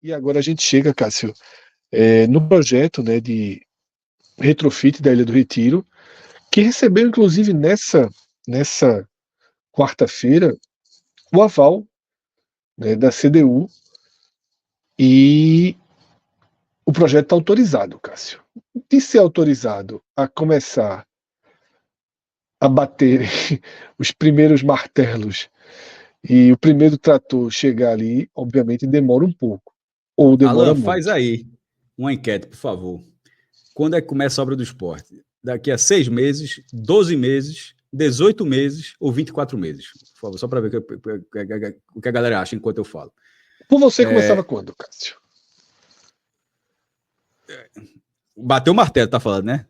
E agora a gente chega, Cássio, no projeto, né, de retrofit da Ilha do Retiro, que recebeu, inclusive, nessa quarta-feira, o aval, né, da CDU, e o projeto está autorizado, Cássio. De ser autorizado a começar a bater os primeiros martelos e o primeiro trator chegar ali, obviamente demora um pouco, ou demora Alan, faz muito. aí uma enquete, por favor. Quando é que começa a obra do esporte? Daqui a 6 meses, 12 meses, 18 meses ou 24 meses? Por favor, só para ver o que a galera acha enquanto eu falo. Por você começava quando, Cássio? Bateu o martelo, tá falando, né?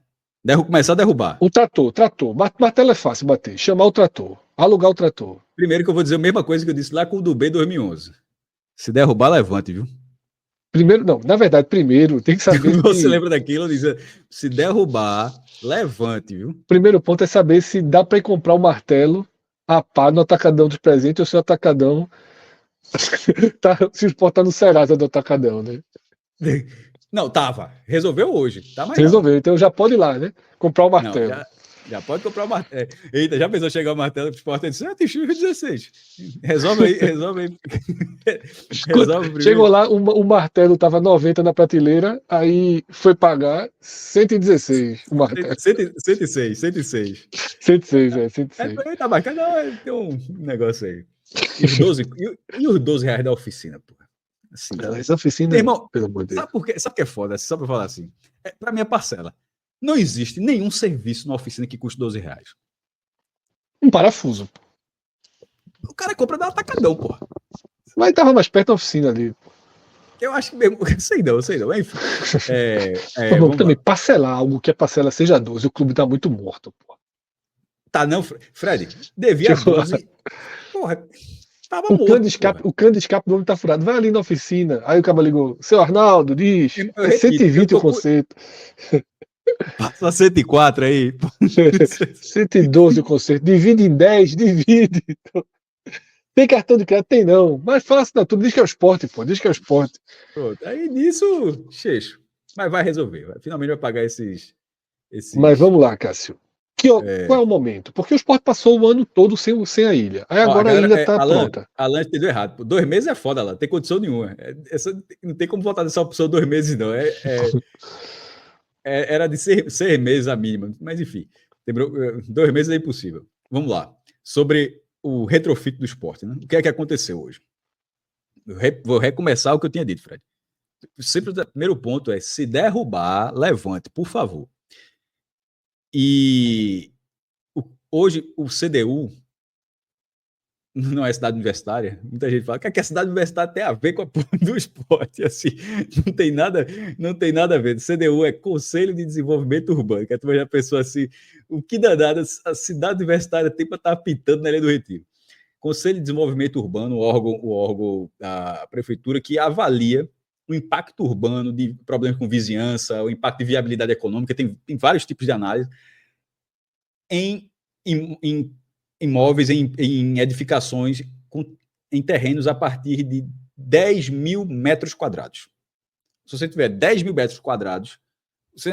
Começar a derrubar. O trator. Martelo é fácil bater. Chamar o trator. Alugar o trator. Primeiro que eu vou dizer a mesma coisa que eu disse lá com o do B 2011. Se derrubar, levante, viu? Primeiro, não, na verdade, primeiro tem que saber Você se. lembra daquilo? Dizia, se derrubar, levante, viu? Primeiro ponto é saber se dá para ir comprar o martelo a pá no atacadão dos presentes ou se o atacadão. Se o esporte tá no Serasa do atacadão, né? Não, tava. Resolveu hoje. Tá mais não. Resolveu. Então já pode ir lá, né? Comprar o Não, martelo. já pode comprar o martelo. Eita, já pensou chegar o martelo pro esporte e disse, tem chute 16. Resolve aí, resolve aí. Resolve Chegou primeiro. lá, o martelo tava 90 na prateleira, aí foi pagar 116 o martelo. 106, 106. 106, 106. Tá bacana, tem um negócio aí. E os 12, e os 12 reais da oficina, porra. Assim, Essa oficina, irmão, pelo amor de Deus. sabe por quê? Sabe o que é foda? Só pra falar assim. Pra minha parcela. Não existe nenhum serviço na oficina que custe 12 reais. Um parafuso. O cara compra da atacadão, porra. Mas tava mais perto da oficina ali. Eu acho que mesmo. Sei não. Enfim. Vamos Vamos também lá. parcelar algo que a parcela seja 12. O clube tá muito morto, pô. Tá, não, Fred. Devia 12. Porra, tava morto, porra. O cano de escape do homem tá furado. Vai ali na oficina. Aí o cara ligou. Seu Arnaldo, diz. Eu É repito, eu 120 o tô com. conceito. Passa 104 aí. 112 o conceito. Divide em 10, divide. Tem cartão de crédito? Tem não. Mas fácil da tudo. Diz que é o esporte, pô. Diz que é o esporte. Pronto. Aí nisso, xeixo. Mas vai resolver. Finalmente vai pagar esses. Mas vamos lá, Cássio. Qual é o momento? Porque o esporte passou o ano todo sem a ilha. Aí Ó, agora a ilha tá Alan, pronta. Alan entendeu errado. Pô, 2 meses é foda, Alan. Não tem condição nenhuma. Não tem como votar nessa opção 2 meses, não. Era de 6 meses a mínima. Mas enfim, 2 meses é impossível. Vamos lá. Sobre o retrofit do esporte. Né? O que é que aconteceu hoje? Vou recomeçar o que eu tinha dito, Fred. Sempre o primeiro ponto é: se derrubar, levante, por favor. E hoje o CDU não é cidade universitária. Muita gente fala que a cidade universitária tem a ver com a porra do esporte. Assim, não tem nada a ver. O CDU é Conselho de Desenvolvimento Urbano. Que a turma já pensou assim: o que danada a cidade universitária tem para estar pintando na Ilha do Retiro? Conselho de Desenvolvimento Urbano, o órgão da prefeitura que avalia o impacto urbano de problemas com vizinhança, o impacto de viabilidade econômica, tem vários tipos de análise em imóveis, em edificações, em terrenos a partir de 10 mil metros quadrados. Se você tiver 10 mil metros quadrados, você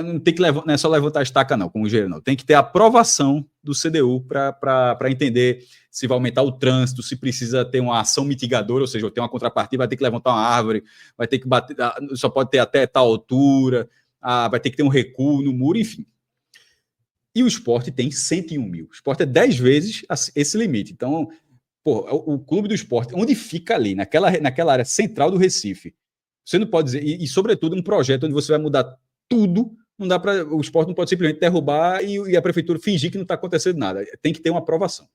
não tem que não é só levantar a estaca, não, como engenheiro, não. Tem que ter a aprovação do CDU para entender se vai aumentar o trânsito, se precisa ter uma ação mitigadora, ou seja, ter uma contrapartida, vai ter que levantar uma árvore, vai ter que bater, só pode ter até tal altura, vai ter que ter um recuo no muro, enfim. E o esporte tem 101 mil. O esporte é 10 vezes esse limite. Então, o clube do esporte, onde fica ali, naquela área central do Recife, você não pode dizer, e sobretudo um projeto onde você vai mudar tudo, não dá para, o esporte não pode simplesmente derrubar e a prefeitura fingir que não está acontecendo nada. Tem que ter uma aprovação.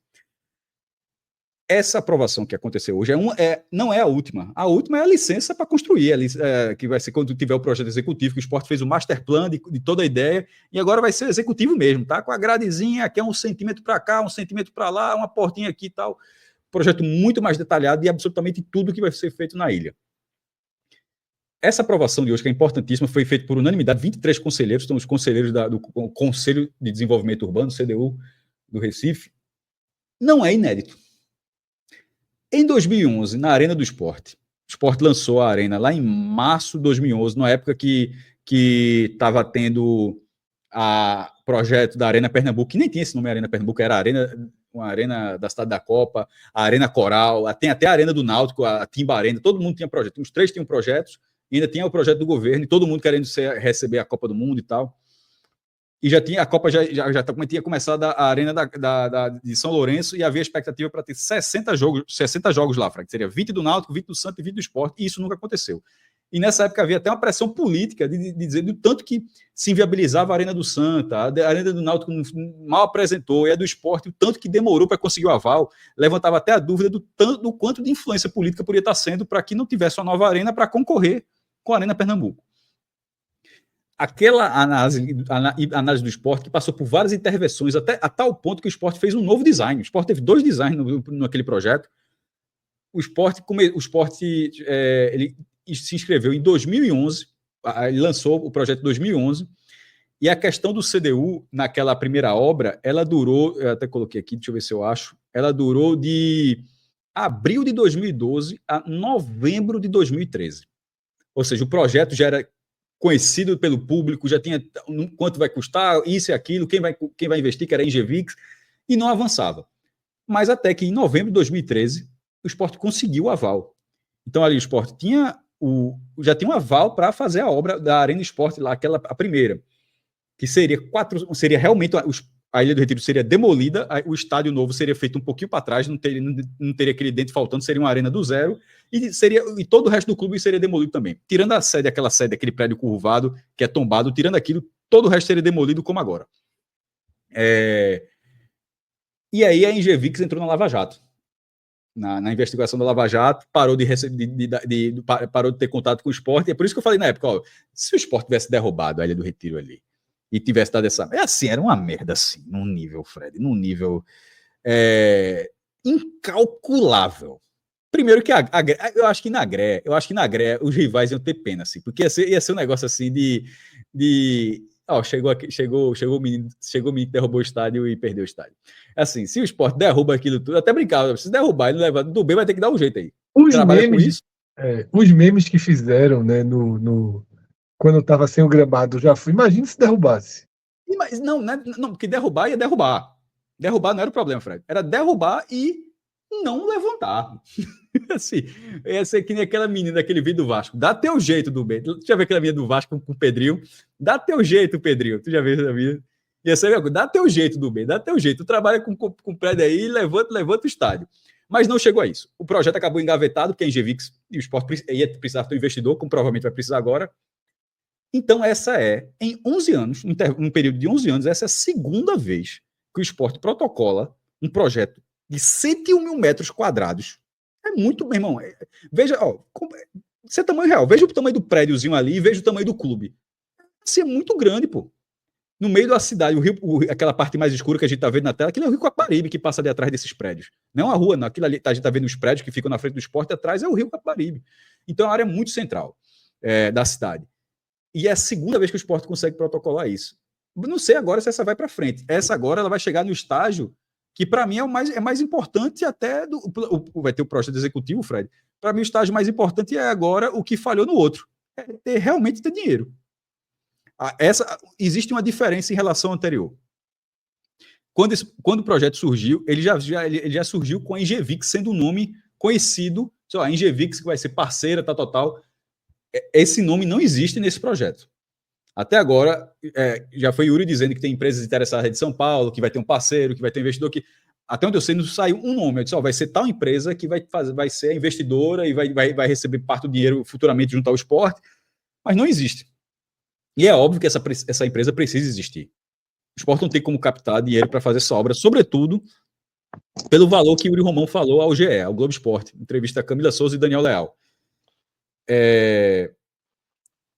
Essa aprovação que aconteceu hoje não é a última. A última é a licença para construir, que vai ser quando tiver o projeto executivo, que o esporte fez o master plan de toda a ideia, e agora vai ser executivo mesmo, tá? Com a gradezinha, aqui é 1 centímetro para cá, 1 centímetro para lá, uma portinha aqui e tal. Projeto muito mais detalhado de absolutamente tudo que vai ser feito na ilha. Essa aprovação de hoje, que é importantíssima, foi feita por unanimidade, 23 conselheiros, são os conselheiros do Conselho de Desenvolvimento Urbano, CDU, do Recife. Não é inédito. Em 2011, na Arena do Esporte, Sport lançou a Arena lá em março de 2011, na época que estava tendo a projeto da Arena Pernambuco, que nem tinha esse nome Arena Pernambuco, era uma arena da Cidade da Copa, a Arena Coral, tem até a Arena do Náutico, a Timba Arena, todo mundo tinha projeto, uns 3 tinham projetos, e ainda tinha o projeto do governo, e todo mundo querendo receber a Copa do Mundo e tal. E já tinha a Copa, já tinha começado a Arena de São Lourenço, e havia expectativa para ter 60 jogos lá, Frank, seria 20 do Náutico, 20 do Santos e 20 do Sport, e isso nunca aconteceu. E nessa época havia até uma pressão política de dizer do tanto que se inviabilizava a Arena do Santa, a Arena do Náutico mal apresentou, e a do Sport, o tanto que demorou para conseguir o aval, levantava até a dúvida do quanto de influência política poderia estar sendo para que não tivesse uma nova arena para concorrer com a Arena Pernambuco. Aquela análise do Sport que passou por várias intervenções, até a tal ponto que o Sport fez um novo design. O Sport teve 2 designs naquele projeto. O Sport ele se inscreveu em 2011, ele lançou o projeto em 2011, e a questão do CDU, naquela primeira obra, ela durou, eu até coloquei aqui, deixa eu ver se eu acho, ela durou de abril de 2012 a novembro de 2013. Ou seja, o projeto já era conhecido pelo público, já tinha quanto vai custar, isso e aquilo, quem vai investir, que era a Ingevix, e não avançava. Mas até que em novembro de 2013, o Sport conseguiu o aval. Então ali o Sport já tinha um aval para fazer a obra da Arena Sport lá, a primeira, que seria realmente a Ilha do Retiro seria demolida, o estádio novo seria feito um pouquinho para trás, não teria aquele dente faltando, seria uma arena do zero, e todo o resto do clube seria demolido também. Tirando aquela sede, aquele prédio curvado, que é tombado, tirando aquilo, todo o resto seria demolido como agora. E aí a Ingevix entrou na Lava Jato. Na investigação da Lava Jato, parou de ter contato com o Sport, e é por isso que eu falei na época, se o Sport tivesse derrubado a Ilha do Retiro ali, e tivesse dado essa... era uma merda, assim, num nível, Fred, num nível incalculável. Primeiro que eu acho que na Gré os rivais iam ter pena, assim, porque ia ser um negócio assim chegou o menino que derrubou o estádio e perdeu o estádio. Assim, se o Sport derruba aquilo tudo, até brincava, se derrubar e não levar do bem, vai ter que dar um jeito aí. Os memes que fizeram, né, quando estava sem o gramado, já fui. Imagina se derrubasse. Mas não, porque derrubar ia derrubar. Derrubar não era o problema, Fred. Era derrubar e não levantar. Assim, ia ser que nem aquela menina daquele vídeo do Vasco. Dá teu jeito, do bem. Tu já viu aquela menina do Vasco com o Pedrinho? Dá teu jeito, Pedrinho. Tu já viu essa vida? Ia ser, dá teu jeito, do bem. Dá teu jeito. Tu trabalha com o prédio aí e levanta o estádio. Mas não chegou a isso. O projeto acabou engavetado, porque a Ingevix e o Sport ia precisar ter um investidor, como provavelmente vai precisar agora. Então, em 11 anos, num período de 11 anos, essa é a segunda vez que o Sport protocola um projeto de 101 mil metros quadrados. É muito, meu irmão. Veja, isso é tamanho real. Veja o tamanho do prédiozinho ali e veja o tamanho do clube. Isso é muito grande, pô. No meio da cidade, o rio, aquela parte mais escura que a gente tá vendo na tela, aquilo é o Rio Capibaribe que passa ali atrás desses prédios. Não é uma rua, não. Aquilo ali, a gente tá vendo os prédios que ficam na frente do Sport, atrás é o Rio Capibaribe. Então é uma área muito central da cidade. E é a segunda vez que o Sport consegue protocolar isso. Não sei agora se essa vai para frente. Essa agora ela vai chegar no estágio que, para mim, é mais importante até... vai ter o projeto executivo, Fred. Para mim, o estágio mais importante é agora o que falhou no outro. É realmente ter dinheiro. Existe uma diferença em relação ao anterior. Quando o projeto surgiu, ele já surgiu com a Ingevix sendo um nome conhecido. Sei lá, a Ingevix que vai ser parceira, tal. Esse nome não existe nesse projeto. Até agora, já foi Yuri dizendo que tem empresas interessadas de São Paulo, que vai ter um parceiro, que vai ter um investidor, que até onde eu sei não saiu um nome. Eu disse, vai ser tal empresa que vai ser a investidora e vai receber parte do dinheiro futuramente junto ao Sport, mas não existe. E é óbvio que essa empresa precisa existir. O Sport não tem como captar dinheiro para fazer essa obra, sobretudo pelo valor que Yuri Romão falou ao GE, ao Globo Esporte, entrevista a Camila Souza e Daniel Leal.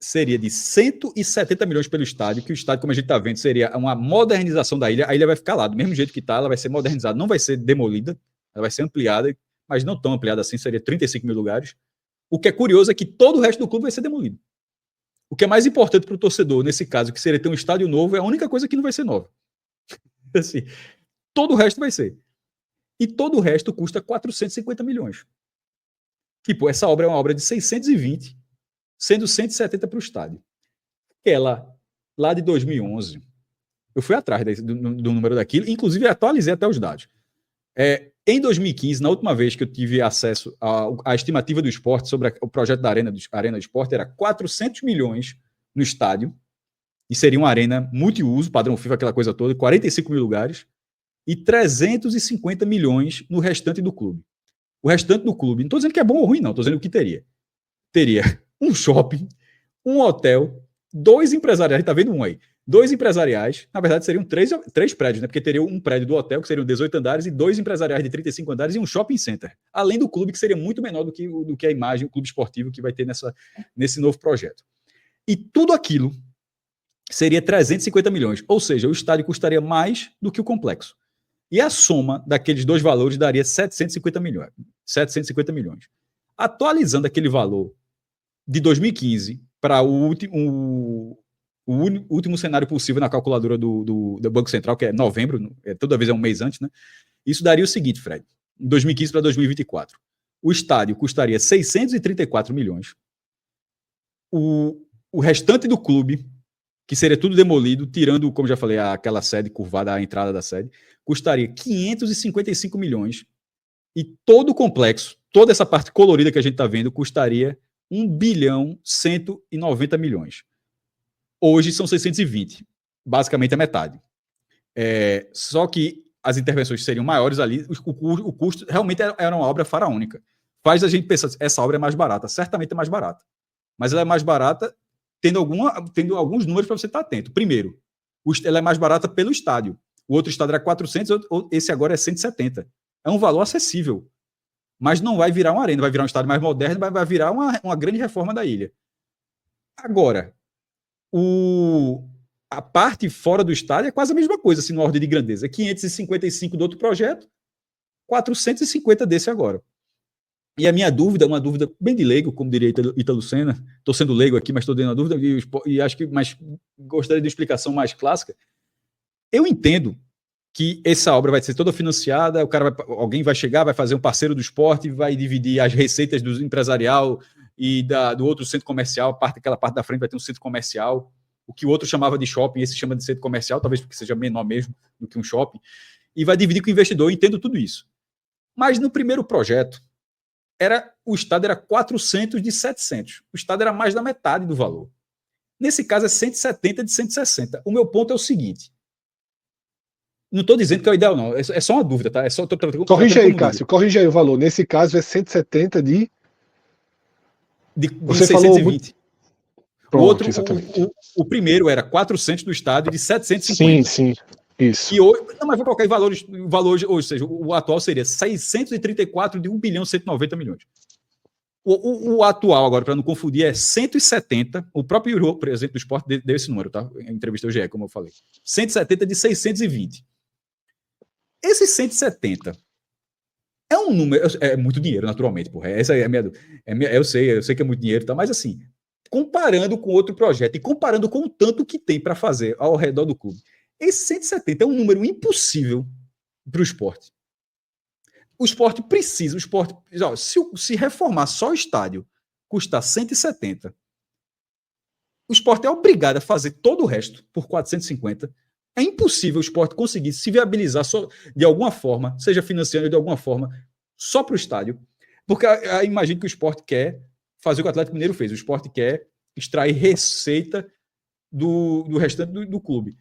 Seria de 170 milhões pelo estádio, que o estádio, como a gente está vendo, seria uma modernização da ilha. A ilha vai ficar lá, do mesmo jeito que está, ela vai ser modernizada, não vai ser demolida, ela vai ser ampliada, mas não tão ampliada assim, seria 35 mil lugares. O que é curioso é que todo o resto do clube vai ser demolido. O que é mais importante para o torcedor, nesse caso, que seria ter um estádio novo, é a única coisa que não vai ser nova. Assim, todo o resto vai ser. E todo o resto custa 450 milhões. Tipo, essa obra é uma obra de 620, sendo 170 para o estádio. Ela, lá de 2011, eu fui atrás do número daquilo, inclusive atualizei até os dados. Em 2015, na última vez que eu tive acesso à estimativa do esporte sobre o projeto da Arena do Esporte, era 400 milhões no estádio, e seria uma arena multiuso, padrão FIFA, aquela coisa toda, 45 mil lugares, e 350 milhões no restante do clube. O restante do clube, não estou dizendo que é bom ou ruim, não, estou dizendo o que teria. Teria um shopping, um hotel, 2 empresariais, tá vendo um aí? 2 empresariais, na verdade seriam 3 prédios, né? Porque teria um prédio do hotel, que seriam 18 andares, e 2 empresariais de 35 andares e um shopping center. Além do clube, que seria muito menor do que a imagem, o clube esportivo que vai ter nesse novo projeto. E tudo aquilo seria 350 milhões, ou seja, o estádio custaria mais do que o complexo. E a soma daqueles dois valores daria 750 milhões. 750 milhões. Atualizando aquele valor de 2015 para o último cenário possível na calculadora do Banco Central, que é novembro, toda vez é um mês antes, né? Isso daria o seguinte, Fred, em 2015 para 2024. O estádio custaria 634 milhões. O restante do clube, que seria tudo demolido, tirando, como já falei, aquela sede curvada, a entrada da sede, custaria 555 milhões. E todo o complexo, toda essa parte colorida que a gente está vendo, custaria 1 bilhão 190 milhões. Hoje são 620, basicamente a metade. Só que as intervenções seriam maiores ali, o custo realmente era uma obra faraônica. Faz a gente pensar, essa obra é mais barata, certamente é mais barata. Mas ela é mais barata tendo alguns números para você estar atento. Primeiro, ela é mais barata pelo estádio. O outro estádio era 400, esse agora é 170. É um valor acessível. Mas não vai virar uma arena, vai virar um estádio mais moderno, vai virar uma grande reforma da ilha. Agora, a parte fora do estádio é quase a mesma coisa, assim, na ordem de grandeza. 555 do outro projeto, 450 desse agora. E a minha dúvida, uma dúvida bem de leigo, como diria Ítalo Senna, estou sendo leigo aqui, mas estou dando a dúvida, e acho que gostaria de uma explicação mais clássica. Eu entendo que essa obra vai ser toda financiada, alguém vai chegar, vai fazer um parceiro do esporte, vai dividir as receitas do empresarial e do outro centro comercial, aquela parte da frente vai ter um centro comercial, o que o outro chamava de shopping, esse chama de centro comercial, talvez porque seja menor mesmo do que um shopping, e vai dividir com o investidor, eu entendo tudo isso. Mas no primeiro projeto, o estádio era 400 de 700, o estádio era mais da metade do valor. Nesse caso é 170 de 160. O meu ponto é o seguinte, não estou dizendo que é o ideal, não. É só uma dúvida, tá? Corrige aí, Cássio. Corrige aí o valor. Nesse caso é 170 de você 620. Pronto, o outro, exatamente. O primeiro era 400 do estádio de 750. Sim. Isso. E hoje, mas vou colocar em valores ou seja, o atual seria 634 de 1 bilhão 190 milhões. O atual, agora, para não confundir, é 170. O próprio Euro, presidente do esporte, deu esse número, tá? Em entrevista ao GE, como eu falei. 170 de 620. Esse 170 é um número, é muito dinheiro, naturalmente, porra. Essa é a minha, eu sei que é muito dinheiro, tá? Mas assim, comparando com outro projeto e comparando com o tanto que tem para fazer ao redor do clube, esse 170 é um número impossível para o esporte. O esporte precisa, se reformar só o estádio custar 170, o esporte é obrigado a fazer todo o resto por 450. É impossível o esporte conseguir se viabilizar só, de alguma forma, seja financiando de alguma forma, só para o estádio. Porque imagino que o esporte quer fazer o que o Atlético Mineiro fez. O esporte quer extrair receita do restante do clube.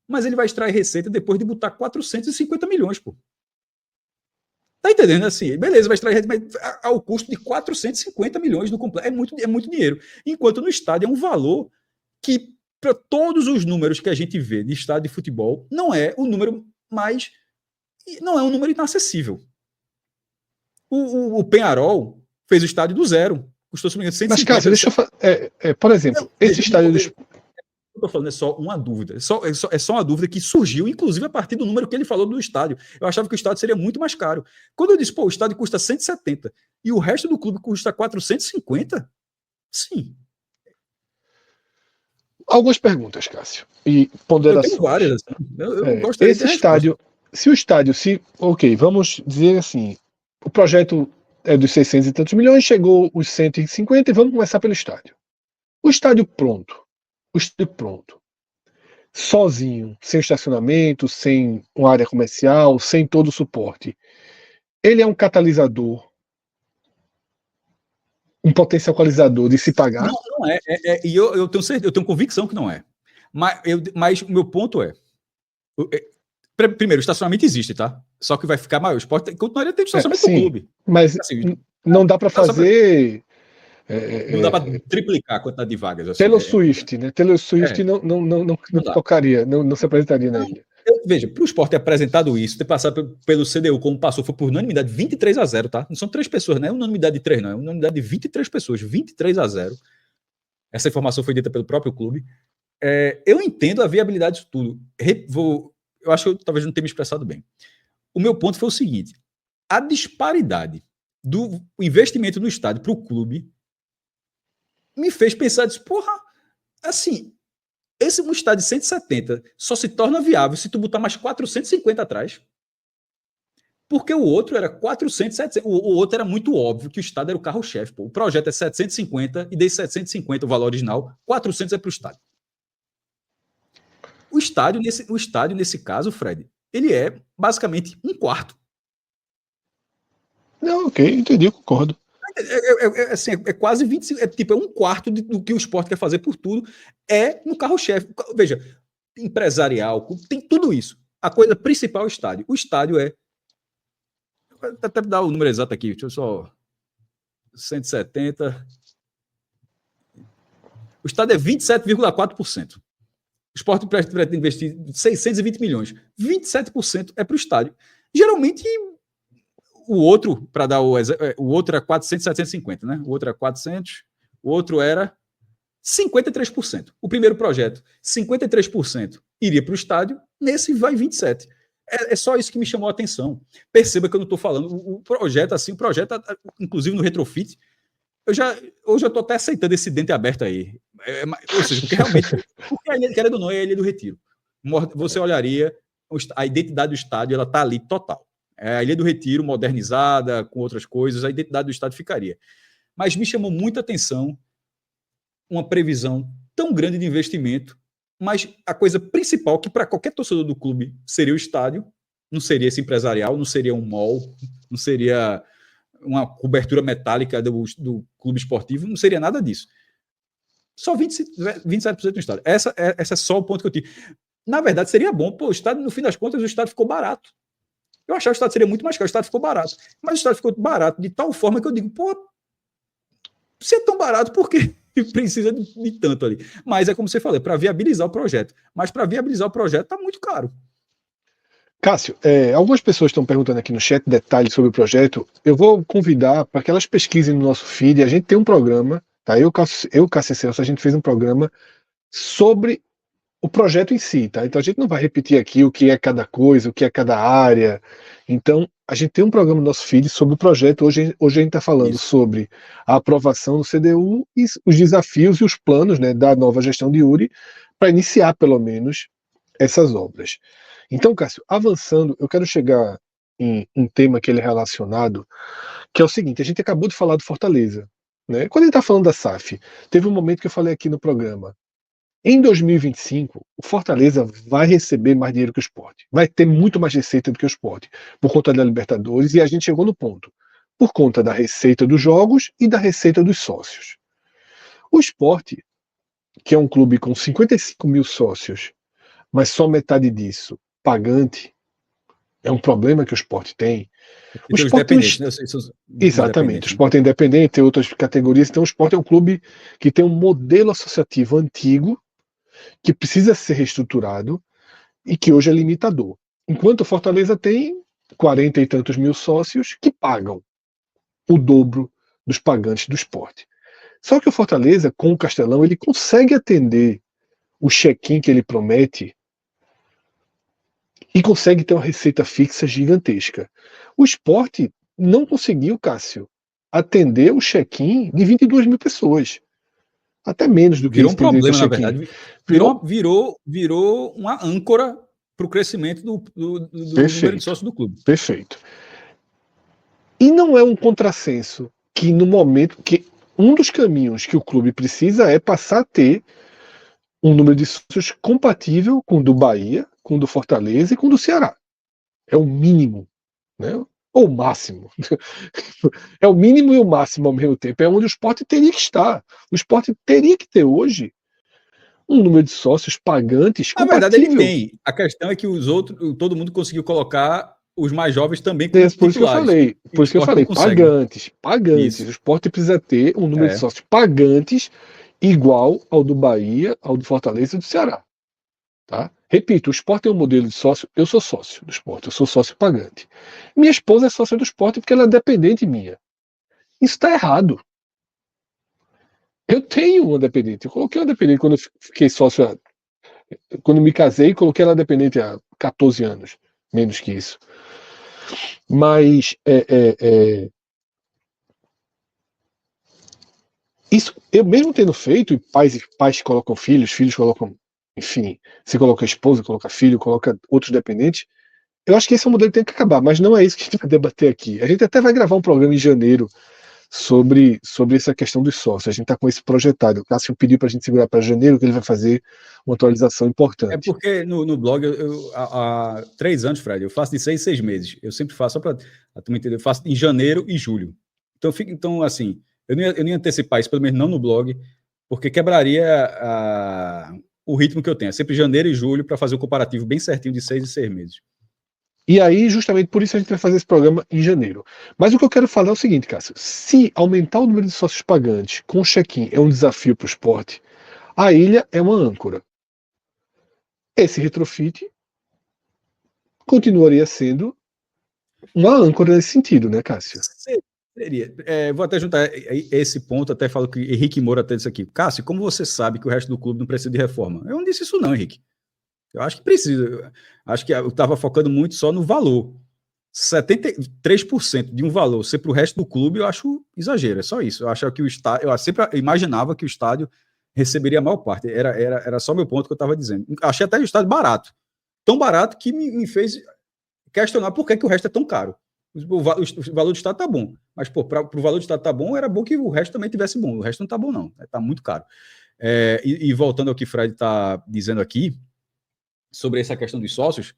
Mas ele vai extrair receita depois de botar 450 milhões, pô. Tá entendendo? Assim, beleza, vai extrair receita, mas ao custo de 450 milhões no completo. É muito dinheiro. Enquanto no estádio é um valor que, para todos os números que a gente vê de estádio de futebol, não é o número mais... Não é um número inacessível. O Peñarol fez o estádio do zero. Custou, se não me engano, 150. Mas, Cássio, deixa eu falar... por exemplo, esse estádio... Eu estou falando, é só uma dúvida. É só uma dúvida que surgiu, inclusive, a partir do número que ele falou do estádio. Eu achava que o estádio seria muito mais caro. Quando eu disse, o estádio custa 170 e o resto do clube custa 450, sim. Algumas perguntas, Cássio, e ponderações. Eu tenho várias. Assim. Eu esse estádio, ok, vamos dizer assim, o projeto é dos 600 e tantos milhões, chegou os 150 e vamos começar pelo estádio. O estádio pronto, sozinho, sem estacionamento, sem uma área comercial, sem todo o suporte, ele é um catalisador, um potencializador de se pagar? Não é. E eu tenho certeza, eu tenho convicção que não é. Mas o meu ponto é. Primeiro, o estacionamento existe, tá? Só que vai ficar maior. O esporte continuaria tendo estacionamento do clube. Mas assim, não dá para fazer. Não dá para triplicar a quantidade de vagas. Assim, Taylor Swift, né? Taylor Swift não tocaria, não se apresentaria na ilha. Veja, para o esporte ter apresentado isso, ter passado pelo CDU como passou, foi por unanimidade 23-0, tá? Não são 3 pessoas, não é unanimidade de 3, não. É unanimidade de 23 pessoas, 23-0. Essa informação foi dita pelo próprio clube. Eu entendo a viabilidade disso tudo. Eu acho que eu talvez não tenha me expressado bem. O meu ponto foi o seguinte: a disparidade do investimento no estádio para o clube me fez pensar, porra, assim, um estádio de 170 só se torna viável se tu botar mais 450 atrás. Porque o outro era 400, 700. O outro era muito óbvio que o estádio era o carro-chefe. O projeto é 750 e desses 750, o valor original, 400 é para o estádio. O estádio, nesse caso, Fred, ele é basicamente um quarto. Não, ok, entendi, concordo. Assim, é quase 25, é um quarto do que o esporte quer fazer por tudo, é no carro-chefe. Veja, empresarial, tem tudo isso. A coisa principal é o estádio. O estádio é. Vou até dar o número exato aqui, deixa eu só. 170. O estádio é 27,4%. O esporte pretende investir 620 milhões. 27% é para o estádio. Geralmente, o outro, para dar o outro era 400, 750, né? O outro era 400, o outro era 53%. O primeiro projeto, 53% iria para o estádio, nesse vai 27%. É só isso que me chamou a atenção. Perceba que eu não estou falando. O projeto, inclusive no retrofit, hoje eu estou até aceitando esse dente aberto aí. Ou seja, porque realmente, querendo ou não, é a Ilha do Retiro. Você olharia, a identidade do estádio, ela está ali total. É a Ilha do Retiro modernizada, com outras coisas, a identidade do estádio ficaria. Mas me chamou muita atenção uma previsão tão grande de investimento, mas a coisa principal, que para qualquer torcedor do clube seria o estádio, não seria esse empresarial, não seria um mall, não seria uma cobertura metálica do clube esportivo, não seria nada disso. Só 27% do estádio. Essa é só o ponto que eu tive. Na verdade, seria bom, o estádio, no fim das contas, o estádio ficou barato. Eu achava que o estádio seria muito mais caro, o estádio ficou barato. Mas o estádio ficou barato de tal forma que eu digo, se é tão barato, por que precisa de tanto ali? Mas é como você falou, para viabilizar o projeto. Mas para viabilizar o projeto está muito caro. Cássio, algumas pessoas estão perguntando aqui no chat detalhes sobre o projeto. Eu vou convidar para que elas pesquisem no nosso feed. A gente tem um programa, tá? Eu, Cássio e Celso, a gente fez um programa sobre o projeto em si, tá? Então a gente não vai repetir aqui o que é cada coisa, o que é cada área. Então a gente tem um programa no nosso feed sobre o projeto. Hoje a gente está falando sobre a aprovação do CDU e os desafios e os planos, né, da nova gestão de Yuri para iniciar pelo menos essas obras. Então, Cássio, avançando, eu quero chegar em um tema que ele é relacionado, que é o seguinte: a gente acabou de falar do Fortaleza, né? Quando a gente está falando da SAF, teve um momento que eu falei aqui no programa. Em 2025, o Fortaleza vai receber mais dinheiro que o Sport. Vai ter muito mais receita do que o Sport, por conta da Libertadores, e a gente chegou no ponto. Por conta da receita dos jogos e da receita dos sócios. O Sport, que é um clube com 55 mil sócios, mas só metade disso pagante, é um problema que o Sport tem. O Sport tem exatamente, o Sport é independente, tem outras categorias, então o Sport é um clube que tem um modelo associativo antigo, que precisa ser reestruturado e que hoje é limitador. Enquanto o Fortaleza tem 40 e tantos mil sócios que pagam o dobro dos pagantes do Sport. Só que o Fortaleza, com o Castelão, ele consegue atender o check-in que ele promete e consegue ter uma receita fixa gigantesca. O Sport não conseguiu, Cássio, atender o check-in de 22 mil pessoas. Até menos do que virou um problema, na verdade. Virou uma âncora para o crescimento do número de sócios do clube. Perfeito. E não é um contrassenso que no momento que um dos caminhos que o clube precisa é passar a ter um número de sócios compatível com o do Bahia, com o do Fortaleza e com o do Ceará. É o mínimo, né? Ou o máximo. É o mínimo e o máximo ao mesmo tempo. É onde o esporte teria que estar. O esporte teria que ter hoje um número de sócios pagantes Na verdade, ele compatível. tem. A questão é que os outros, todo mundo conseguiu colocar os mais jovens também É como por isso que eu titulares. falei. E o Por isso que eu esporte não falei. consegue. Pagantes. Pagantes. O Isso. esporte precisa ter um número de É. sócios pagantes igual ao do Bahia, ao do Fortaleza e do Ceará. Tá? Repito, o esporte tem um modelo de sócio. Eu sou sócio do esporte, eu sou sócio pagante. Minha esposa é sócia do esporte porque ela é dependente minha. Isso está errado. Eu tenho uma dependente. Eu coloquei uma dependente quando eu fiquei sócio. Quando me casei, coloquei ela dependente há 14 anos. Menos que isso. Mas isso, eu mesmo tendo feito, e pais colocam filhos, filhos colocam, enfim, você coloca esposa, coloca filho, coloca outros dependentes. Eu acho que esse é um modelo que tem que acabar, mas não é isso que a gente vai debater aqui. A gente até vai gravar um programa em janeiro sobre essa questão dos sócios. A gente está com esse projetado. O Cássio pediu para a gente segurar para janeiro, que ele vai fazer uma atualização É importante. porque no blog, há 3 anos, Fred, eu faço de 6 em 6 meses. Eu sempre faço, só para a turma entender, eu faço em janeiro e julho. Então assim, eu não ia antecipar isso, pelo menos não no blog, porque quebraria o ritmo que eu tenho. É sempre janeiro e julho para fazer o comparativo bem certinho de 6 em 6 meses. E aí, justamente por isso, a gente vai fazer esse programa em janeiro. Mas o que eu quero falar é o seguinte, Cássio: se aumentar o número de sócios pagantes com check-in é um desafio para o esporte, a ilha é uma âncora. Esse retrofit continuaria sendo uma âncora nesse sentido, né, Cássio? Seria. Vou até juntar esse ponto, até falo que Henrique Moura até disse aqui. Cássio, como você sabe que o resto do clube não precisa de reforma? Eu não disse isso não, Henrique. Eu acho que precisa. Acho que eu estava focando muito só no valor. 73% de um valor ser para o resto do clube, eu acho exagero, é só isso. Eu acho que o estádio, eu sempre imaginava que o estádio receberia a maior parte. Era só meu ponto que eu estava dizendo. Achei até o estádio barato. Tão barato que me fez questionar por que o resto é tão caro. O valor do estádio tá bom, mas para o valor do estádio tá bom, era bom que o resto também tivesse bom. O resto não tá bom, não. Tá muito caro. E voltando ao que o Fred está dizendo aqui, sobre essa questão dos sócios,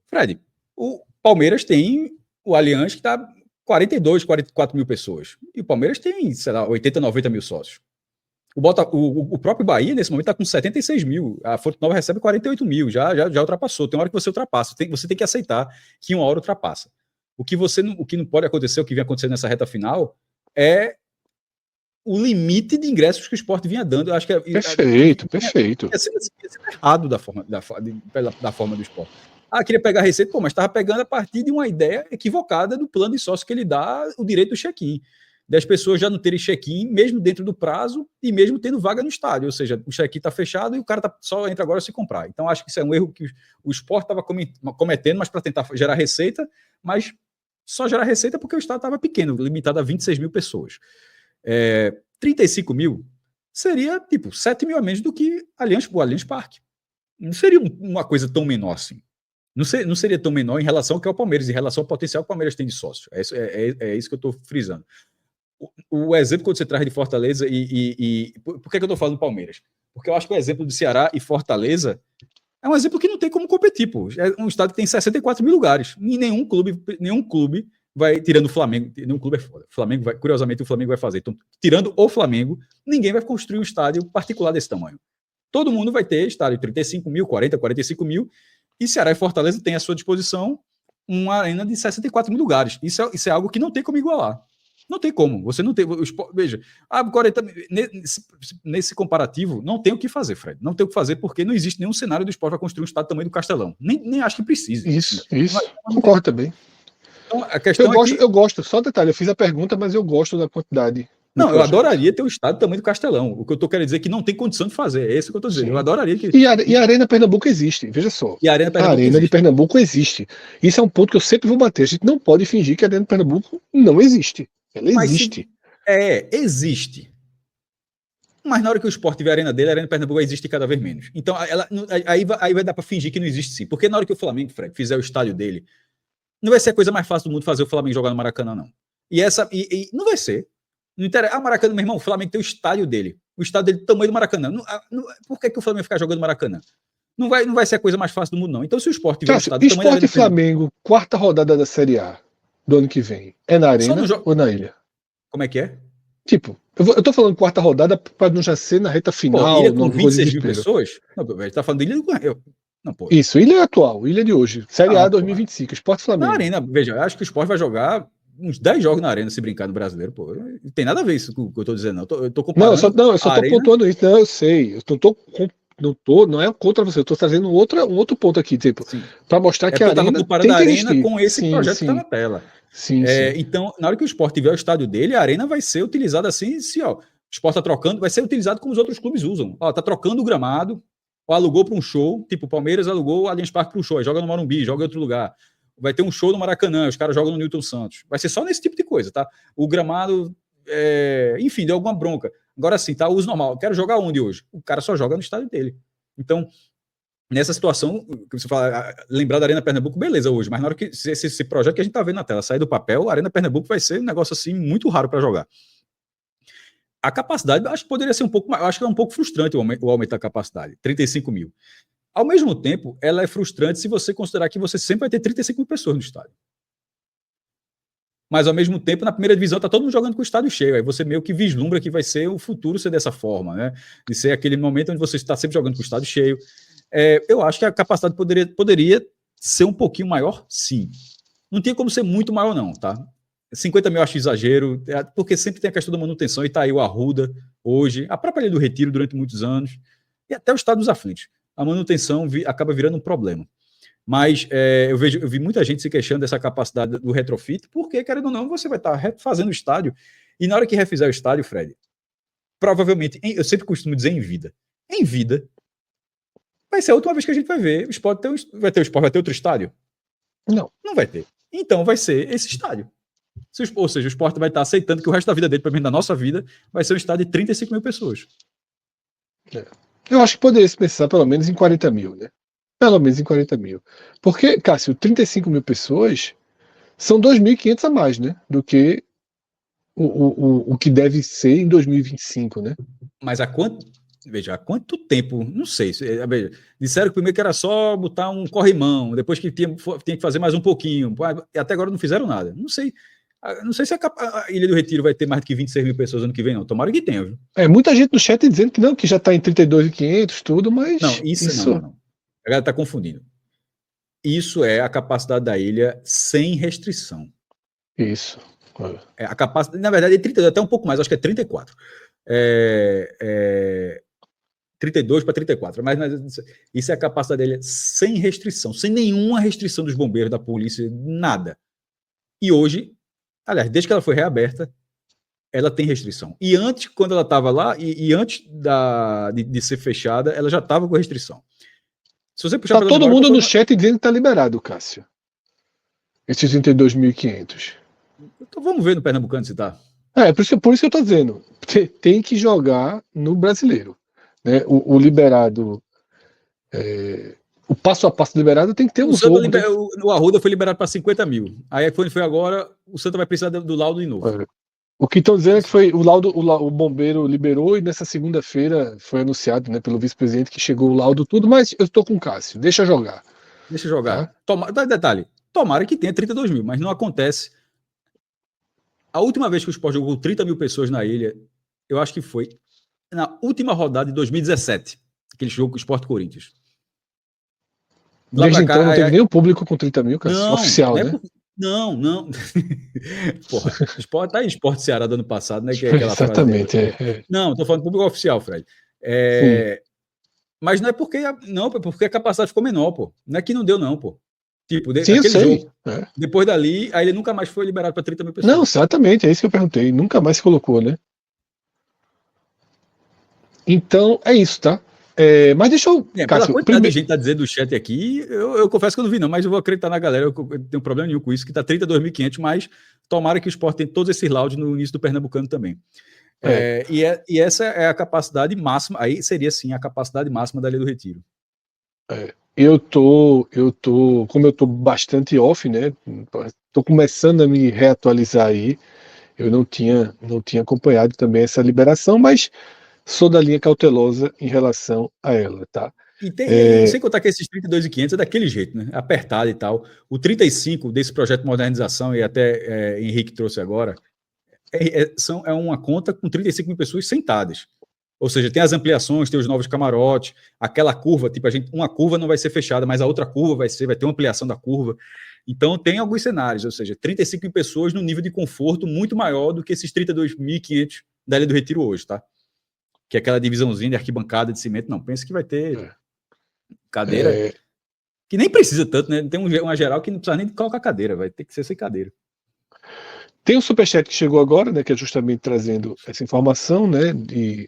Fred, o Palmeiras tem o Allianz que está 42, 44 mil pessoas. E o Palmeiras tem, sei lá, 80, 90 mil sócios. O próprio Bahia, nesse momento, está com 76 mil. A Fonte Nova recebe 48 mil. Já ultrapassou. Tem uma hora que você ultrapassa. Você tem que aceitar que uma hora ultrapassa. O que não pode acontecer, o que vem acontecendo nessa reta final, é o limite de ingressos que o esporte vinha dando. Eu acho que Perfeito. Ia ser errado da forma do esporte. Queria pegar a receita, mas estava pegando a partir de uma ideia equivocada do plano de sócio que ele dá o direito do check-in. Das pessoas já não terem check-in, mesmo dentro do prazo e mesmo tendo vaga no estádio. Ou seja, o check-in está fechado e o cara só entra agora se comprar. Então, acho que isso é um erro que o esporte estava cometendo, mas para tentar gerar receita, mas só gerar receita porque o estádio estava pequeno, limitado a 26 mil pessoas. 35 mil seria tipo 7 mil a menos do que o Allianz Parque. Não seria uma coisa tão menor assim. Não seria tão menor em relação ao que é o Palmeiras, em relação ao potencial que o Palmeiras tem de sócio. É isso que eu estou frisando. O exemplo quando você traz de Fortaleza por que eu estou falando do Palmeiras? Porque eu acho que o exemplo do Ceará e Fortaleza é um exemplo que não tem como competir, pô. É um estado que tem 64 mil lugares. E nenhum clube vai, tirando o Flamengo, nenhum clube é foda. Curiosamente, o Flamengo vai fazer. Então, tirando o Flamengo, ninguém vai construir um estádio particular desse tamanho. Todo mundo vai ter estádio de 35 mil, 40, 45 mil, e Ceará e Fortaleza têm à sua disposição uma arena de 64 mil lugares. Isso é algo que não tem como igualar. Não tem como. Você não tem. Veja, agora nesse comparativo, não tem o que fazer, Fred. Não tem o que fazer porque não existe nenhum cenário do esporte para construir um estádio do tamanho do Castelão. Nem acho que precise. Isso. Concordo também. Então, a questão eu gosto, só detalhe, eu fiz a pergunta, mas eu gosto da quantidade. Não, eu adoraria ter um estádio do tamanho do Castelão. O que eu estou querendo dizer é que não tem condição de fazer. É isso que eu estou dizendo. Sim. Eu adoraria que. E a Arena Pernambuco existe, veja só. E a Arena de Pernambuco existe. Isso é um ponto que eu sempre vou bater. A gente não pode fingir que a Arena de Pernambuco não existe. Ela existe. Existe. Mas na hora que o esporte tiver a arena dele, a Arena de Pernambuco existe cada vez menos. Então, aí vai dar para fingir que não existe sim. Porque na hora que o Flamengo, Fred, fizer o estádio dele, não vai ser a coisa mais fácil do mundo fazer o Flamengo jogar no Maracanã, não. E não vai ser. Não interessa. Maracanã, meu irmão, o Flamengo tem o estádio dele. O estádio dele do tamanho do Maracanã. Por que o Flamengo vai ficar jogando Maracanã? Não vai ser a coisa mais fácil do mundo, não. Então, se o Sport tiver um estádio do tamanho da Sport e Flamengo, quarta rodada da Série A do ano que vem, é na Arena ou na Ilha? Como é que é? Tipo, eu tô falando quarta rodada para não já ser na reta final. Ilha com 26 mil pessoas? Não, a gente tá falando de Ilha do... Não, pô. Isso, Ilha atual, Ilha de hoje. Série A 2025, Sport Flamengo. Na Arena, veja, eu acho que o Sport vai jogar uns 10 jogos na Arena se brincar no Brasileiro, pô. Não tem nada a ver isso com o que eu tô dizendo, não. Eu tô comparando. Eu só tô pontuando isso. Não, eu sei. Não é contra você, eu tô trazendo um outro ponto aqui, tipo, para mostrar que a Arena. Eu tava comparando a Arena com esse projeto que tá na tela. Sim. Então, na hora que o Sport tiver o estádio dele, a Arena vai ser utilizada assim, se ó, o Sport tá trocando, vai ser utilizado como os outros clubes usam. Ó, tá trocando o gramado, ou alugou para um show, tipo o Palmeiras alugou o Allianz Parque para um show, aí joga no Morumbi, joga em outro lugar. Vai ter um show no Maracanã, os caras jogam no Newton Santos. Vai ser só nesse tipo de coisa, tá? O gramado, enfim, deu alguma bronca. Agora sim, tá? Uso normal. Quero jogar onde hoje? O cara só joga no estádio dele. Então, nessa situação, que você fala, lembrar da Arena Pernambuco, beleza, hoje, mas na hora que esse projeto que a gente tá vendo na tela sair do papel, a Arena Pernambuco vai ser um negócio assim muito raro para jogar. A capacidade, acho que poderia ser um pouco mais, acho que é um pouco frustrante o aumento da capacidade, 35 mil. Ao mesmo tempo, ela é frustrante se você considerar que você sempre vai ter 35 mil pessoas no estádio. Mas, ao mesmo tempo, na primeira divisão, está todo mundo jogando com o estádio cheio. Aí você meio que vislumbra que vai ser o futuro ser dessa forma, né? De ser aquele momento onde você está sempre jogando com o estádio cheio. Eu acho que a capacidade poderia ser um pouquinho maior, sim. Não tinha como ser muito maior, não, tá? 50 mil eu acho exagero, porque sempre tem a questão da manutenção, e tá aí o Arruda, hoje, a própria Ilha do Retiro durante muitos anos, e até o Estado dos Aflitos. A manutenção acaba virando um problema. Mas eu vi muita gente se queixando dessa capacidade do retrofit, porque, querendo ou não, você vai estar refazendo o estádio, e na hora que refizer o estádio, Fred, provavelmente, eu sempre costumo dizer em vida, vai ser a última vez que a gente vai ver o Sport vai ter outro estádio? Não vai ter. Então vai ser esse estádio. Ou seja, o Sport vai estar aceitando que o resto da vida dele, pelo menos da nossa vida, vai ser um estádio de 35 mil pessoas. Eu acho que poderia se pensar pelo menos em 40 mil, né? Pelo menos em 40 mil. Porque, Cássio, 35 mil pessoas são 2.500 a mais, né? Do que o que deve ser em 2025, né? Mas há quanto tempo? Não sei. Veja, disseram que primeiro que era só botar um corrimão, depois que tinha que fazer mais um pouquinho. Até agora não fizeram nada. Não sei. Não sei se a Ilha do Retiro vai ter mais do que 26 mil pessoas ano que vem, não. Tomara que tenha, viu? Muita gente no chat dizendo que não, que já está em 32.500, tudo, mas. Não, isso não. A galera está confundindo. Isso é a capacidade da ilha sem restrição. Isso. A capacidade, na verdade, é 32, até um pouco mais, acho que é 34. 32 para 34. Mas isso é a capacidade da ilha sem restrição, sem nenhuma restrição dos bombeiros, da polícia, nada. E hoje, aliás, desde que ela foi reaberta, ela tem restrição. E antes, quando ela estava lá, e antes de ser fechada, ela já estava com restrição. Se você puxar todo mundo no chat dizendo que está liberado, Cássio. Esses 32.500. Então vamos ver no Pernambucano se está. Por isso que eu estou dizendo. Tem que jogar no brasileiro. Né? O liberado. O passo a passo liberado tem que ter um jogo. O Arruda foi liberado para 50 mil. Aí quando foi agora, o Santa vai precisar do laudo de novo. O que estão dizendo é que foi o bombeiro liberou e nessa segunda-feira foi anunciado, né, pelo vice-presidente que chegou o laudo tudo, mas eu estou com o Cássio, deixa jogar. Tá? Detalhe, tomara que tenha 32 mil, mas não acontece. A última vez que o Sport jogou 30 mil pessoas na ilha, eu acho que foi na última rodada de 2017, aquele jogo com o Sport Corinthians. Desde então não teve nenhum público com 30 mil, Cássio, oficial, né? Não. Porra, Sport, tá aí Sport Ceará do ano passado, né? Que é aquela exatamente. Não, tô falando público oficial, Fred. Mas não é porque a capacidade ficou menor, pô. Não é que não deu, não, pô. Tipo, aquele jogo. Depois dali, aí ele nunca mais foi liberado para 30 mil pessoas. Não, exatamente, é isso que eu perguntei. Nunca mais se colocou, né? Então, é isso, tá? Mas deixa eu. Pela quantidade de gente tá dizendo do chat aqui, eu confesso que eu não vi, não, mas eu vou acreditar na galera. Eu tenho problema nenhum com isso, que tá 32.500, mas tomara que o Sport tenha todos esses laudos no início do Pernambucano também. E essa é a capacidade máxima, aí seria sim a capacidade máxima da Ilha do Retiro. Como eu tô bastante off, né? Tô começando a me reatualizar aí. Eu não tinha acompanhado também essa liberação, mas sou da linha cautelosa em relação a ela, tá? E sem contar que esses 32.500 é daquele jeito, né? Apertado e tal. O 35 desse projeto de modernização, e até Henrique trouxe agora, é uma conta com 35 mil pessoas sentadas. Ou seja, tem as ampliações, tem os novos camarotes, aquela curva, tipo, uma curva não vai ser fechada, mas a outra curva vai ter uma ampliação da curva. Então, tem alguns cenários, ou seja, 35 mil pessoas num nível de conforto muito maior do que esses 32.500 da Ilha do Retiro hoje, tá? Que é aquela divisãozinha de arquibancada de cimento. Não, pensa que vai ter cadeira, que nem precisa tanto, né? Tem uma geral que não precisa nem colocar cadeira, vai ter que ser sem cadeira. Tem um superchat que chegou agora, né, que é justamente trazendo essa informação, né, de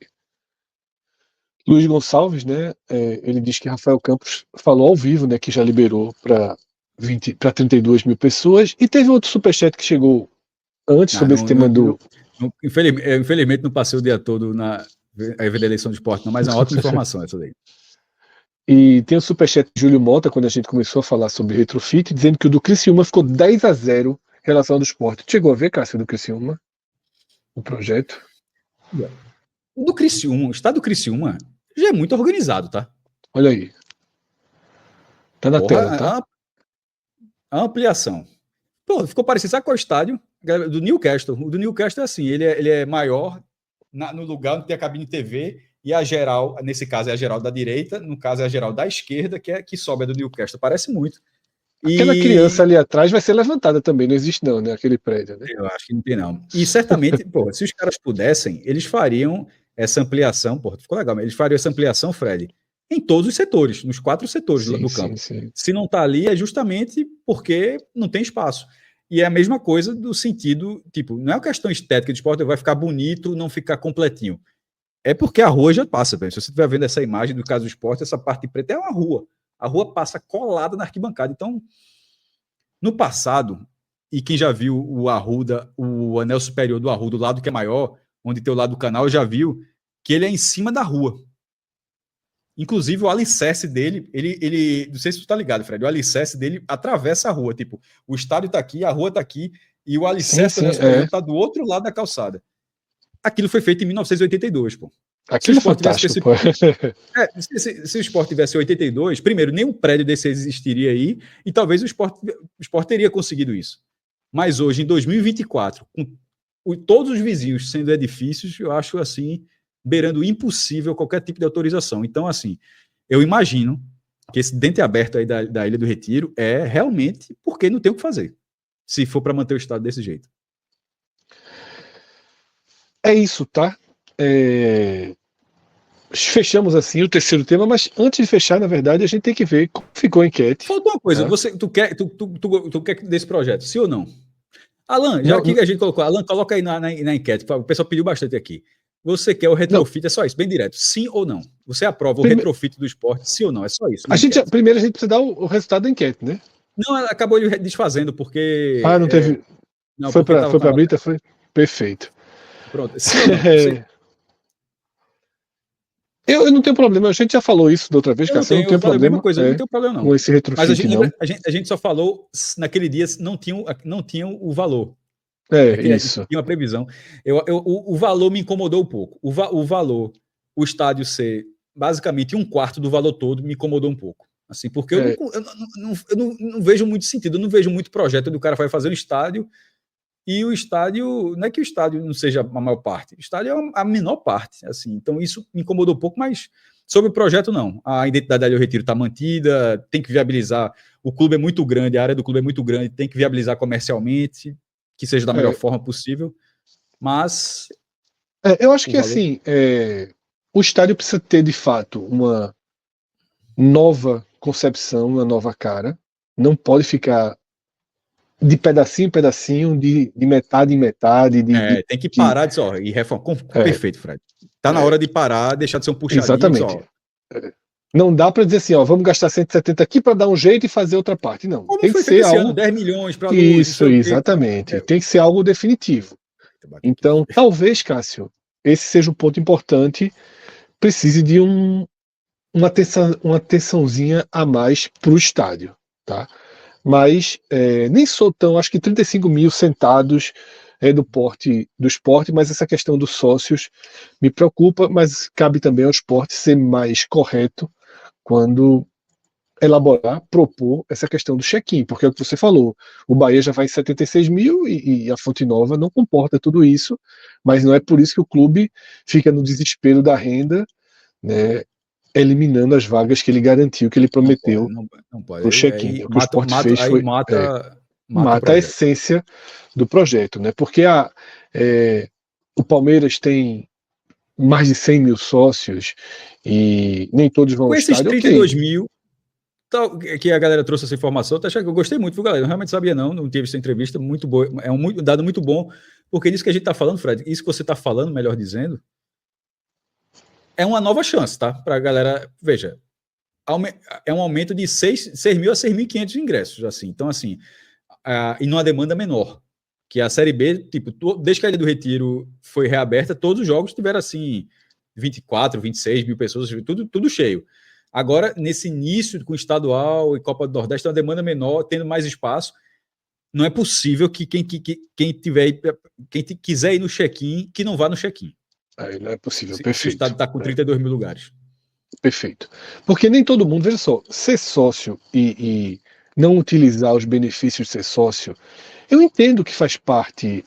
Luiz Gonçalves, né, ele diz que Rafael Campos falou ao vivo, né, que já liberou para 32 mil pessoas, e teve outro superchat que chegou antes sobre esse tema do... Infelizmente não passei o dia todo na eleição de esporte, não, mas é uma ótima informação essa daí. E tem o superchat de Júlio Mota, quando a gente começou a falar sobre retrofit, dizendo que o do Criciúma ficou 10-0 em relação ao do esporte. Chegou a ver, Cássio, do Criciúma? O projeto? O do Criciúma, o estado do Criciúma já é muito organizado, tá? Olha aí. Tá na tela, tá? A ampliação. Pô, ficou parecido, sabe qual é o estádio? Do Newcastle. O do Newcastle é assim, ele é maior no lugar onde tem a cabine TV e a geral, nesse caso é a geral da direita, no caso é a geral da esquerda, que sobe a do Newcastle. Parece muito. Aquela criança ali atrás vai ser levantada também, não existe não, né? Aquele prédio, né? Eu acho que não tem não. E certamente, pô, se os caras pudessem, eles fariam essa ampliação, pô, ficou legal, mas eles fariam essa ampliação, Fred, em todos os setores, nos 4 setores do campo. Sim. Se não tá ali, é justamente porque não tem espaço. E é a mesma coisa do sentido, tipo, não é uma questão estética de esporte, vai ficar bonito, não ficar completinho. É porque a rua já passa, velho. Se você estiver vendo essa imagem do caso do esporte, essa parte preta é uma rua. A rua passa colada na arquibancada. Então, no passado, e quem já viu o Arruda, o anel superior do Arruda, do lado que é maior, onde tem o lado do canal, já viu que ele é em cima da rua. Inclusive, o alicerce dele, ele não sei se tu tá ligado, Fred, o alicerce dele atravessa a rua. Tipo, o estádio tá aqui, a rua tá aqui, e o alicerce do anel superior tá do outro lado da calçada. Aquilo foi feito em 1982, pô. Aquilo é fantástico, pô. Se o Sport tivesse 82, primeiro, nenhum prédio desse existiria aí, e talvez o Sport teria conseguido isso. Mas hoje, em 2024, com todos os vizinhos sendo edifícios, eu acho assim, beirando impossível qualquer tipo de autorização. Então, assim, eu imagino que esse dente aberto aí da Ilha do Retiro é realmente porque não tem o que fazer, se for para manter o estado desse jeito. É isso, tá? Fechamos assim o terceiro tema, mas antes de fechar, na verdade, a gente tem que ver como ficou a enquete. Falta uma coisa, tá? Tu quer desse projeto, sim ou não? Alan, já que a gente colocou, Alan, coloca aí na enquete, o pessoal pediu bastante aqui. Você quer o retrofit, é só isso, bem direto, sim ou não? Você aprova o retrofit do esporte, sim ou não? É só isso. Primeiro a gente precisa dar o resultado da enquete, né? Não, ela acabou desfazendo, porque... não teve... Não, foi para a Brita, foi? Perfeito. Pronto, sim ou não? Eu não tenho problema, a gente já falou isso da outra vez, cara. Não tenho problema. Não tenho problema, não. Com esse retrofit, mas a gente só falou, naquele dia não tinha o valor. Isso. Tinha uma previsão. O valor me incomodou um pouco. O valor, o estádio ser basicamente 1/4 do valor todo, me incomodou um pouco. Assim, porque eu não vejo muito sentido, eu não vejo muito projeto do cara vai fazer um estádio. E o estádio, não é que o estádio não seja a maior parte, o estádio é a menor parte, assim. Então isso me incomodou um pouco, mas sobre o projeto não. A identidade da Ilha do Retiro está mantida, tem que viabilizar. O clube é muito grande, a área do clube é muito grande, tem que viabilizar comercialmente, que seja da melhor forma possível. Mas eu acho que assim, o estádio precisa ter de fato uma nova concepção, uma nova cara. Não pode ficar de pedacinho em pedacinho, de metade em metade. Tem que parar de só. E reforma. Perfeito, Fred. Tá na hora de parar, deixar de ser um puxadinho. Exatamente. Não dá para dizer assim, vamos gastar 170 aqui para dar um jeito e fazer outra parte. Não. Como tem foi que ser algo. Ano, 10 milhões para luz. Isso, exatamente. Tem que ser algo definitivo. Então, talvez, Cássio, esse seja um ponto importante. Precise de uma atençãozinha a mais para o estádio, tá? Mas nem sou tão, acho que 35 mil sentados é do porte do esporte, mas essa questão dos sócios me preocupa, mas cabe também ao esporte ser mais correto quando elaborar, propor essa questão do check-in, porque é o que você falou, o Bahia já vai em 76 mil e a Fonte Nova não comporta tudo isso, mas não é por isso que o clube fica no desespero da renda, né, eliminando as vagas que ele garantiu, que ele prometeu não pode. para o check-in. Aí O que o esporte fez foi mata o mata a projeto. essência do projeto, né? Porque o Palmeiras tem mais de 100 mil sócios e nem todos vão ao Com esses estádio, 32 ok. mil, que a galera trouxe essa informação, tá achando que eu gostei muito, viu, galera? Eu realmente sabia não tive essa entrevista, muito boa, é um dado muito bom, porque isso que a gente tá falando, Fred, isso que você tá falando, melhor dizendo, é uma nova chance, tá? Pra galera, veja, é um aumento de 6 mil a 6.500 ingressos, assim, então assim, e numa demanda menor, que a Série B, tipo, desde que a Ilha do Retiro foi reaberta, todos os jogos tiveram assim, 24, 26 mil pessoas, tudo cheio. Agora, nesse início com estadual e Copa do Nordeste, uma demanda menor, tendo mais espaço, não é possível que quem quiser ir no check-in, que não vá no check-in. Aí não é possível, Se o estado perfeito. está com 32 mil lugares. Perfeito. Porque nem todo mundo, veja só, ser sócio e não utilizar os benefícios de ser sócio, eu entendo que faz parte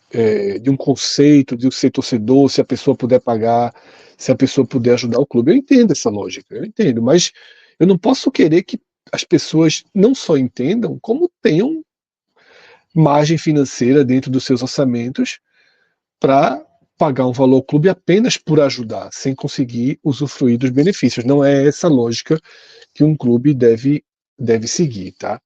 de um conceito de ser torcedor, se a pessoa puder pagar, se a pessoa puder ajudar o clube. Eu entendo essa lógica, eu entendo, mas eu não posso querer que as pessoas não só entendam, como tenham margem financeira dentro dos seus orçamentos para pagar um valor ao clube apenas por ajudar, sem conseguir usufruir dos benefícios. Não é essa lógica que um clube deve seguir, tá?